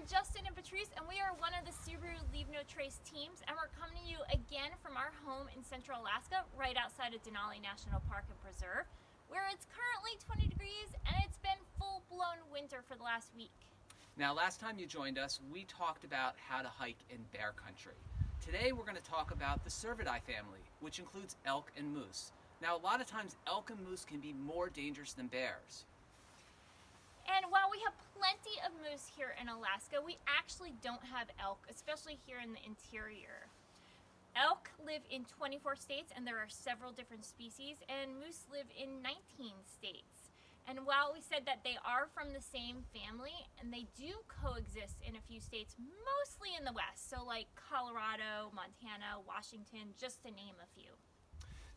are Justin and Patrice, and we are one of the Subaru Leave No Trace teams, and we're coming to you again from our home in Central Alaska, right outside of Denali National Park and Preserve, where it's currently 20 degrees and it's been full-blown winter for the last week. Now, last time you joined us, we talked about how to hike in bear country. Today, we're going to talk about the Cervidae family, which includes elk and moose. Now, a lot of times, elk and moose can be more dangerous than bears. And while we have plenty of moose here in Alaska, we actually don't have elk, especially here in the interior. Elk live in 24 states, and there are several different species, and moose live in 19 states. And while we said that they are from the same family, and they do coexist in a few states, mostly in the West, so like Colorado, Montana, Washington, just to name a few.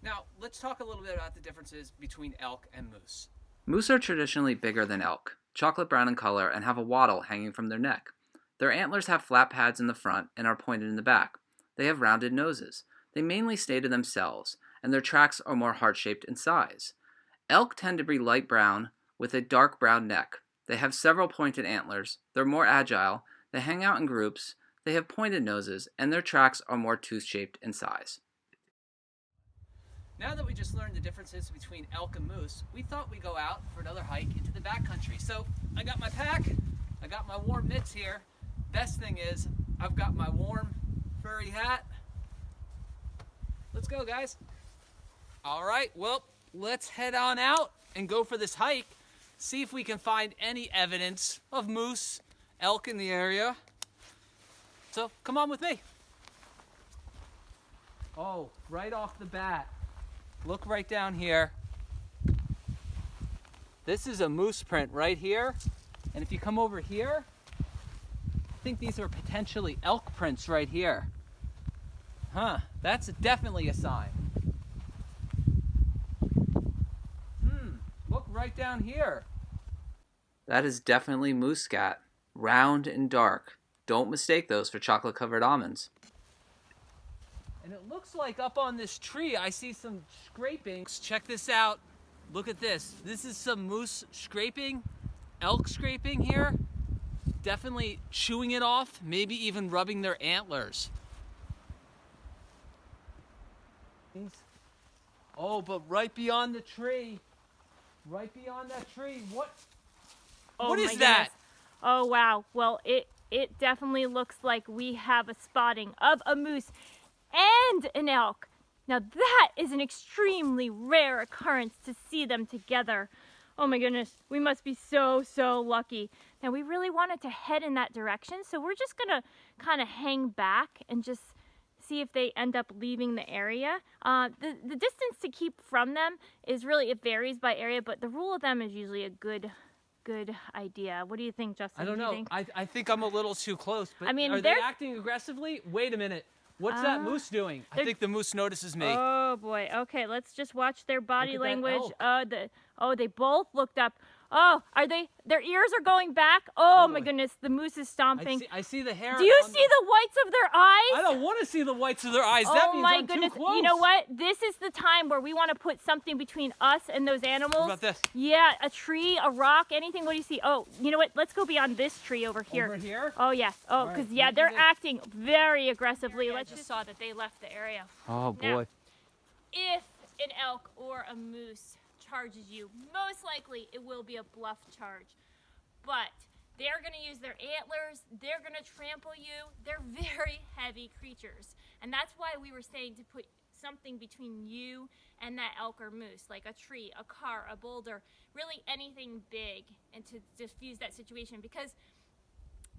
Now, let's talk a little bit about the differences between elk and moose. Moose are traditionally bigger than elk, chocolate brown in color, and have a wattle hanging from their neck. Their antlers have flat pads in the front and are pointed in the back. They have rounded noses. They mainly stay to themselves, and their tracks are more heart-shaped in size. Elk tend to be light brown with a dark brown neck. They have several pointed antlers. They're more agile. They hang out in groups. They have pointed noses, and their tracks are more tooth-shaped in size. Now that we just learned the differences between elk and moose, we thought we'd go out for another hike into the backcountry. So I got my pack, I got my warm mitts here. Best thing is I've got my warm furry hat. Let's go, guys. All right, well, let's head on out and go for this hike. See if we can find any evidence of moose, elk in the area. So come on with me. Oh, right off the bat. Look right down here. This is a moose print right here. And if you come over here, I think these are potentially elk prints right here. Huh, that's definitely a sign. Look right down here. That is definitely moose scat, round and dark. Don't mistake those for chocolate-covered almonds. And it looks like up on this tree, I see some scraping. Check this out. Look at this. This is some moose scraping, elk scraping here. Definitely chewing it off, maybe even rubbing their antlers. Oh, but right beyond the tree, what is that? Oh, wow. Well, it definitely looks like we have a spotting of a moose and an elk. Now that is an extremely rare occurrence to see them together. Oh my goodness, we must be so lucky. Now we really wanted to head in that direction, so we're just gonna kind of hang back and just see if they end up leaving the area. The distance to keep from them is really, it varies by area, but the rule of them is usually a good idea. What do you think, Justin? I don't know. I think I'm a little too close, but I mean, are they acting aggressively? Wait a minute. What's that moose doing? I think the moose notices me. Oh boy. Okay, let's just watch their body language. Elk. They both looked up. Oh, their ears are going back? Oh my goodness, the moose is stomping. I see the hair. Do you see the whites of their eyes? I don't want to see the whites of their eyes. Oh That means my I'm goodness. too close. You know what? This is the time where we want to put something between us and those animals. What about this? Yeah, a tree, a rock, anything. What do you see? Oh, you know what? Let's go beyond this tree over here. Over here? Oh, yes. Oh, because, they're acting very aggressively. Let's just saw that they left the area. Oh, boy. Now, if an elk or a moose charges you, most likely it will be a bluff charge. But they're going to use their antlers, they're going to trample you, they're very heavy creatures. And that's why we were saying to put something between you and that elk or moose, like a tree, a car, a boulder, really anything big, and to diffuse that situation. Because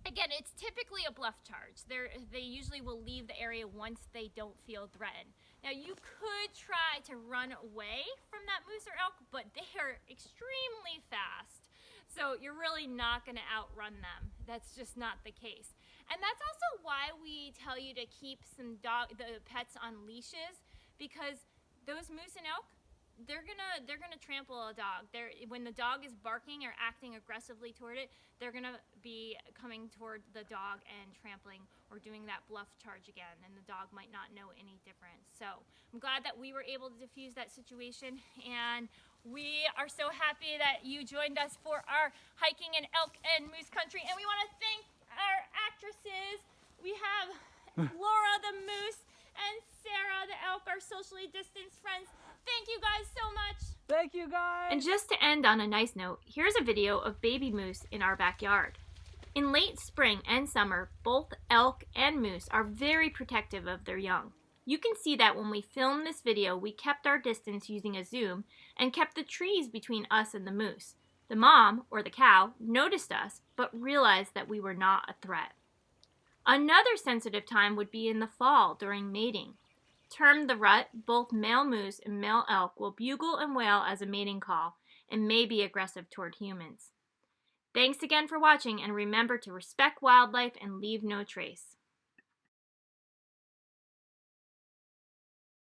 again, it's typically a bluff charge. They usually will leave the area once they don't feel threatened. Now, you could try to run away from that moose or elk, but they are extremely fast. So you're really not going to outrun them. That's just not the case. And that's also why we tell you to keep the pets on leashes, because those moose and elk, they're gonna trample a dog. When the dog is barking or acting aggressively toward it, they're gonna be coming toward the dog and trampling or doing that bluff charge again, and the dog might not know any difference. So I'm glad that we were able to diffuse that situation, and we are so happy that you joined us for our hiking in elk and moose country. And we want to thank our actresses. We have Laura the moose and Sarah the elk, our socially distanced friends. Thank you guys so much. Thank you, guys. And just to end on a nice note, here's a video of baby moose in our backyard. In late spring and summer, both elk and moose are very protective of their young. You can see that when we filmed this video, we kept our distance using a zoom and kept the trees between us and the moose. The mom, or the cow, noticed us, but realized that we were not a threat. Another sensitive time would be in the fall during mating. Termed the rut, both male moose and male elk will bugle and wail as a mating call and may be aggressive toward humans. Thanks again for watching, and remember to respect wildlife and leave no trace.